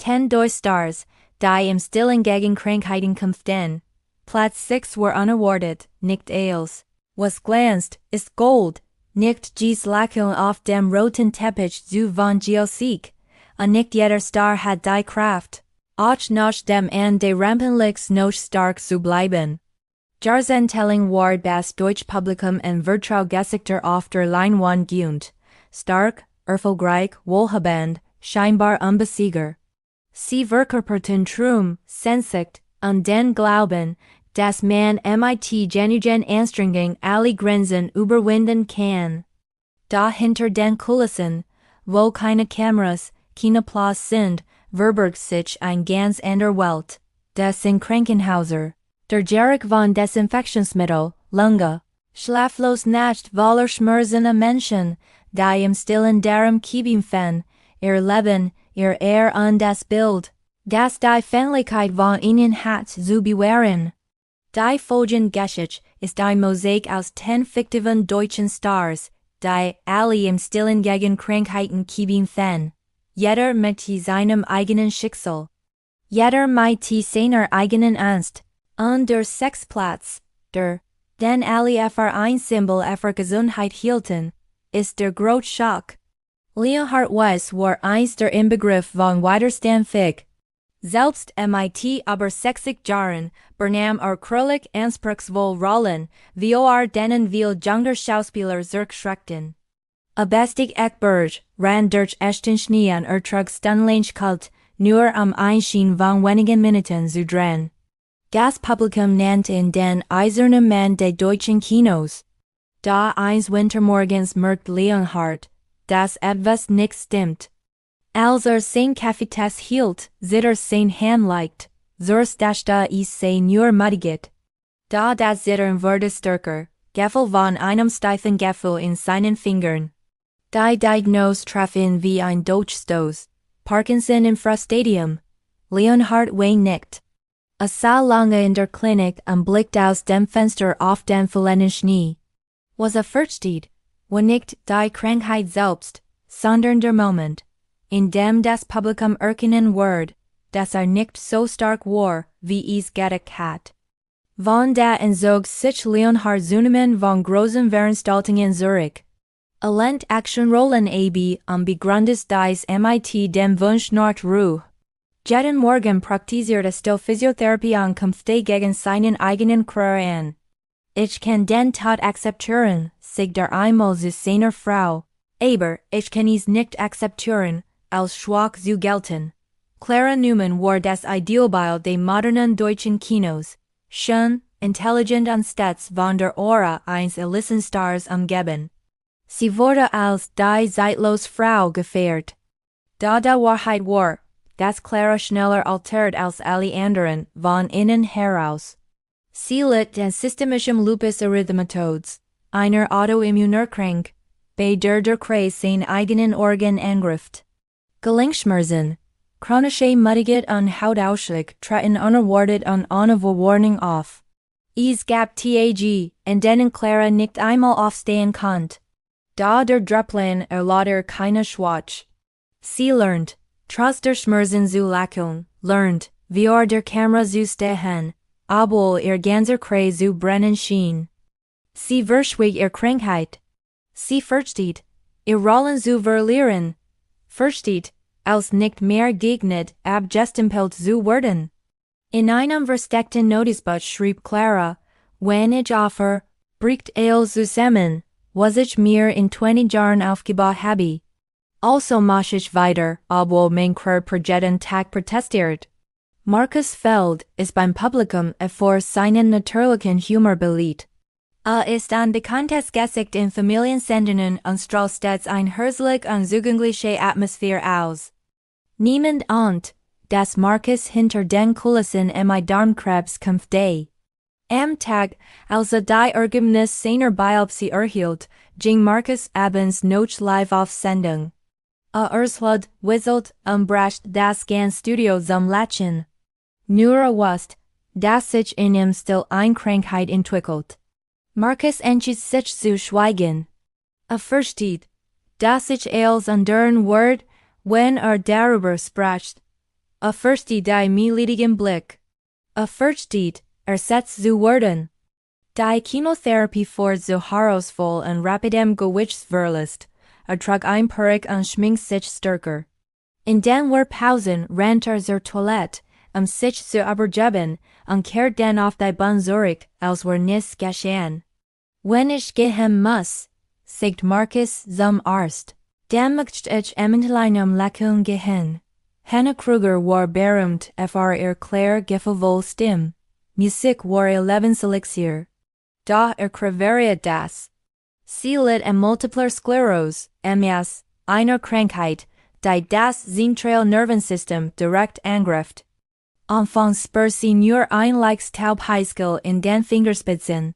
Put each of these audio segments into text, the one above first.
10 Deutsche Stars, die im stillen gegen Krankheiten kämpften. Platz 6 were unerwartet, nicht alles, was glänzt, ist Gold, nicht dies Lakeln auf dem roten Teppich zu von Sieg, und nicht jeder Star hat die Kraft, auch nach dem Ende des Rampenlichts noch stark zu bleiben. Jahrzehntelang war das deutsche Publikum en Vertrau Gesichter auf der Leinwand gewöhnt, stark, erfolgreich, wohlhabend, scheinbar unbesiegbar. Sie verkörperten Traum, Sehnsucht, und den Glauben, dass man mit genuinen Anstrengungen alle Grenzen überwinden kann. Da hinter den Kulissen, wo keine Kameras, kein Applaus sind, verbergt sich ein ganz anderer Welt, das in Krankenhäuser, der Geruch von Desinfektionsmittel, Lunge, schlaflos Nacht voller schmerzender Menschen, die im stillen darum kämpfen, ihr Leben, ihr und das Bild, das die Fähnlichkeit von ihnen hat zu bewahren. Die folgende Geschichte ist ein Mosaik aus 10 fiktiven deutschen Stars, die alle im stillen gegen Krankheiten kämpfen. Jeder mit seinem eigenen Schicksal. Jeder mit seiner eigenen Angst. Und der Sechsplatz, den alle für ein Symbol für Gesundheit hielten, ist der große Schock. Leonhard Weiss war einst der Inbegriff von Widerstandsfähig. Selbst mit aber 60 Jahren übernahm kröllig anspruchsvoll Rollen, wie denen viel junger Schauspieler zurückschreckten. Abestig Ekberg ran durch echten Schnee und trug stundenlang kalt, nur Einschien von wenigen Minuten zu drehen. Das Publikum nannte ihn den eisernen Mann des deutschen Kinos. Da eines Wintermorgens merkt Leonhard, dass etwas nicht stimmt. Als sein Kaffeetasse hielt, sieht sein Hand leicht, dachte sei nur mutiget. Da das Zittern wurde stärker, Gefühl von einem steifen Gefühl in seinen Fingern. Die Diagnose traf ihn wie ein Dolchstoß, Parkinson im Frustadium. Leonhard weint nicht. Sah lange in der Klinik und blickte aus dem Fenster auf den fallenden Schnee. Was versteht, wo nicht die Krankheit selbst, sondern der Moment, in dem das Publikum erkennen wird, dass nicht so stark war, wie es gedacht hat. Von da entzog sich Leonhard zunehmend von großen Veranstaltungen zurück. Lent Actionrollen ab begründet dies mit dem Wunsch nach Ruhe. Jeden Morgen praktizierte still Physiotherapie und kämpfte gegen seinen eigenen Körper an. Ich kann den Tod akzeptieren, sagt einmal zu seiner Frau, aber ich kann es nicht akzeptieren, als schwach zu gelten. Clara Newman war das Idealbild des modernen deutschen Kinos, schön, intelligent und stets von der Aura eines Elissenstars umgeben. Sie wurde als die zeitlose Frau gefeiert. Da die Wahrheit war, dass Clara schneller altert als alle anderen, von innen heraus. Sie litt an systemischem Lupus erythematodes, einer Autoimmunerkrankung, bei der Kreis sein eigenen Organ angreift. Gelenkschmerzen, chronische Müdigkeit und Hautausschlag treten unerwartet und ohne Warnung auf. Es gab Tage, in denen Clara nicht einmal aufstehen konnte. Da der Dröpplein lauter keine Schwach. Sie lernt, trotz der Schmerzen zu lächeln, lernt, wie der Kamera zu stehen, obwohl ihr ganzer Kreis zu brennen schien. Sie verschwieg ihr Krankheit. Sie versteht, ihr Rollen zu verlieren. Versteht, als nicht mehr geeignet, abgestempelt zu werden. In einem versteckten Notizbuch schrieb Clara, wenn ich aufhöre, bricht alles zusammen, was ich mir in 20 Jahren aufgebaut habe. Also mach ich weiter, obwohl mein Körper jeden Tag protestiert. Markus Feld ist beim Publikum für seinen natürlichen Humor beliebt. Ist ein bekanntes Gesicht in Familiensendungen und strahlt stets eine herzliche und zugängliche Atmosphäre aus. Niemand ahnt, dass Markus hinter den Kulissen mit Darmkrebs kämpfte. Am Tag, als die Ergebnis seiner Biopsie erhielt, ging Markus abends noch live auf Sendung. Erslud, whistelt und brach das ganze Studio zum Lachen. Nur wusste, dass sich in ihm still eine Krankheit entwickelt. Markus entschied sich zu schweigen. Versteht, dass ich alles andern wird, wenn darüber spricht. versteht die mehledigen Blick. Versteht, setzt zu werden. Die Chemotherapie fort so herausvoll und rapidem gewichtsverlust, trug ein Peruk und schminkt sich stärker. In den Pausen rennt zur Toilette, sich zu übergeben, und kehrt dann auf die Bahn zurück, als wär nichts geschehen. Wenn ich gehen muss, sagt Marcus zum Arzt, dann möchte ich einem Lächeln gehen. Hannah Kruger war berühmt für klar gefühlvolle Stimme. Musik war ihr Lebenselixier. Da Krankheit das. Sie litt an multipler Sklerose, MS, einer Krankheit, die das zentrale Nervensystem direkt angreift. Anfangs spürt sie nur ein leichtes Taubheitsgefühl in den Fingerspitzen.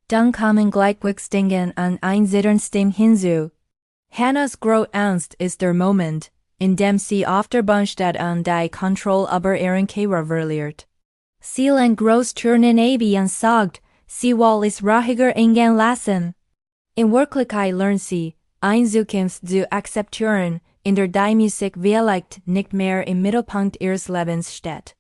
Dann kommen Gleichgewichtsdingen und ein Zittern Stimme hinzu. Hannahs große Angst ist der Moment, in dem sie auf der Bahn steht und die Kontrolle über ihren Körper verliert. Sie lernt groß Türen ab und sagt, sie will es ruhiger angehen lassen. In Wirklichkeit lernt sie, ein Zukunft zu akzeptieren, in der die Musik vielleicht nicht mehr im Mittelpunkt ihres Lebens steht.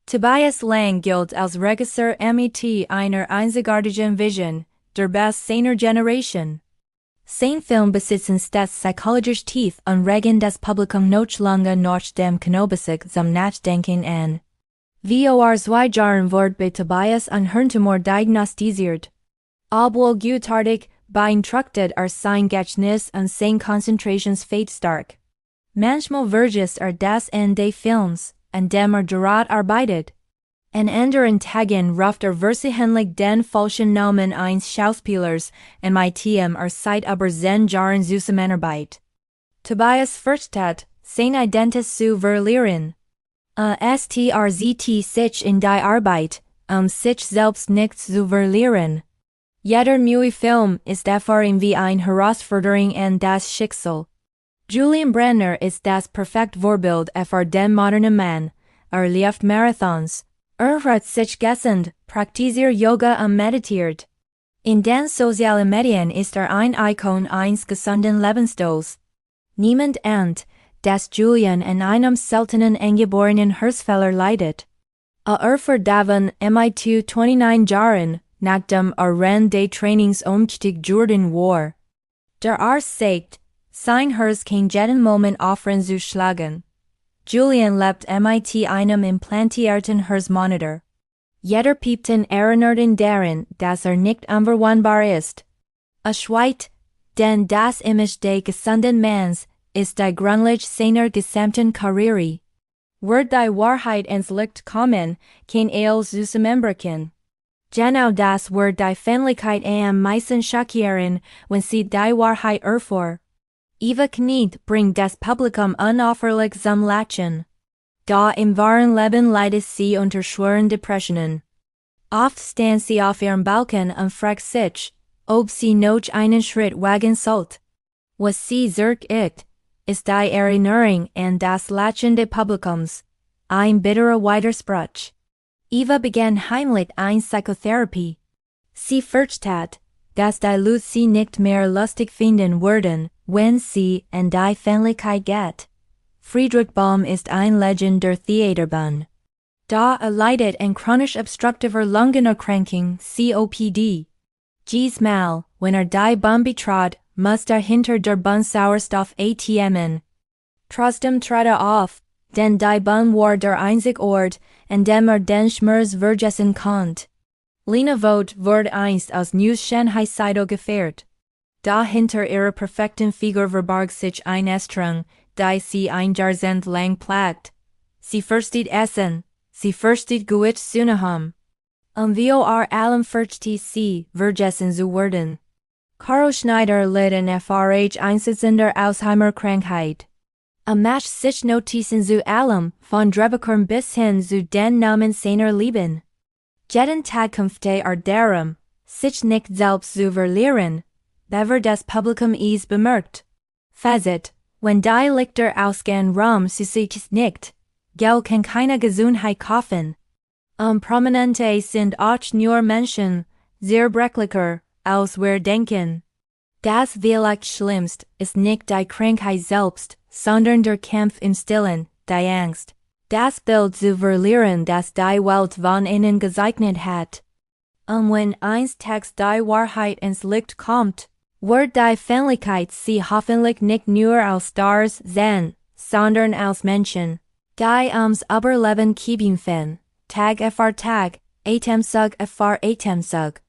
Tobias Lang gilt als Regisseur mit einer einzigartigen Vision, der Best seiner Generation. Sein Film besitzen stets psychologisch tief und regen das Publikum noch lange nach dem Knobelsig zum Nachdenken an. Vor 2 Jahren wurde bei Tobias ein Hirntumor diagnostiziert. Obwohl gutartig beeinträchtigt sein Gedächtnis und sein Konzentrationsfähigkeit stark. Manchmal vergisst das in des Films, an dem daran arbeitet. An anderen Tagen ruft versehentlich den falschen Namen eines Schauspielers mit Zeit über 10 Jahren Zusammenarbeit. Tobias versteht, seine Identität zu verlieren. Strt sich in die Arbeit, sich selbst nicht zu verlieren. Jeder neue Film ist für ihn wie eine Herausforderung an das Schicksal. Julian Brenner ist das perfekte Vorbild für den modernen Mann. Läuft Marathons. Hat sich gesund, praktiziert Yoga und meditiert. In den sozialen Medien ist ein Ikon eines gesunden Lebensstils. Niemand ahnt, dass Julian an einem seltenen angeborenen Herzfehler leidet. Verdavon mit 29 Jahren, nachdem Rennen des Trainingsumstieg Jordan war. Der Arzt sagt, sein Herz kann jeden Moment aufhören zu schlagen. Julian lebt mit einem implantierten Herzmonitor. Jeder Piepton erinnert ihn daran, dass nicht unverwundbar ist. Schweigt, denn das Image des gesunden Manns ist die Grundlage seiner gesamten Karriere. Wird die Wahrheit ins Licht kommen, kann zusammenbrechen. Genau das wird die Fähnlichkeit am meisten schockieren, wenn sie die Wahrheit erfuhr. Eva Kniet bringt das Publikum unaufhörlich zum Lachen. Da im wahren Leben leidet sie unter schweren Depressionen. Oft steht sie auf ihrem Balkon und fragt sich, ob sie noch einen Schritt wagen sollte. Was sie zurückigt, ist die Erinnerung an das Lachen des Publikums, ein bitterer Widerspruch. Eva begann heimlich eine Psychotherapie. Sie versteht, dass die Leute sie nicht mehr lustig finden würden, wenn sie an die Fähnlichkeit geht. Friedrich Baum ist ein Legend der Theaterbahn. Da leidet an chronisch obstruktiver Lungenerkrankung COPD. Mal, wenn die Bahn betrat, muss hinter der Bahn Sauerstoff atmen. Trotzdem trat auf, denn die Bahn war der einzige Ort, an dem den Schmerz vergessen konnte. Lena Vogt wurde einst aus News Shanghai Zeitung gefeiert. Da hinter ihrer perfekten Figur verbarg sich ein Strang, die sie ein Jahrzehnt lang plagt. Sie versteht Essen, sie versteht gut zu haben. Vor allem versteht sie, vergessen zu werden. Carl Schneider litt an einsitzender Alzheimer-Krankheit. Macht sich Notizen zu allem, von Drehbüchern bis hin zu den Namen seiner Lieben. Jeden Tag kämpfte darum, sich nicht selbst zu verlieren. Bever das Publikum es bemerkt. Fazit, wenn die Lichter ausgehen sie sich nicht. Geld kann keine Gesundheit kaufen. Prominente sind auch nur Menschen, zerbrechlicher, als wir denken. Das vielleicht Schlimmste ist nicht die Krankheit selbst, sondern der Kampf im Stillen, die Angst, Das Bild zu verlieren, das die Welt von innen gezeichnet hat. Und wenn einst Text die Wahrheit ins Licht kommt, wird die Fähnlichkeit sie hoffentlich nicht nur als Stars sehen, sondern als Menschen, die ums Überleben kämpfen, Tag für Tag, Atemzug für Atemzug.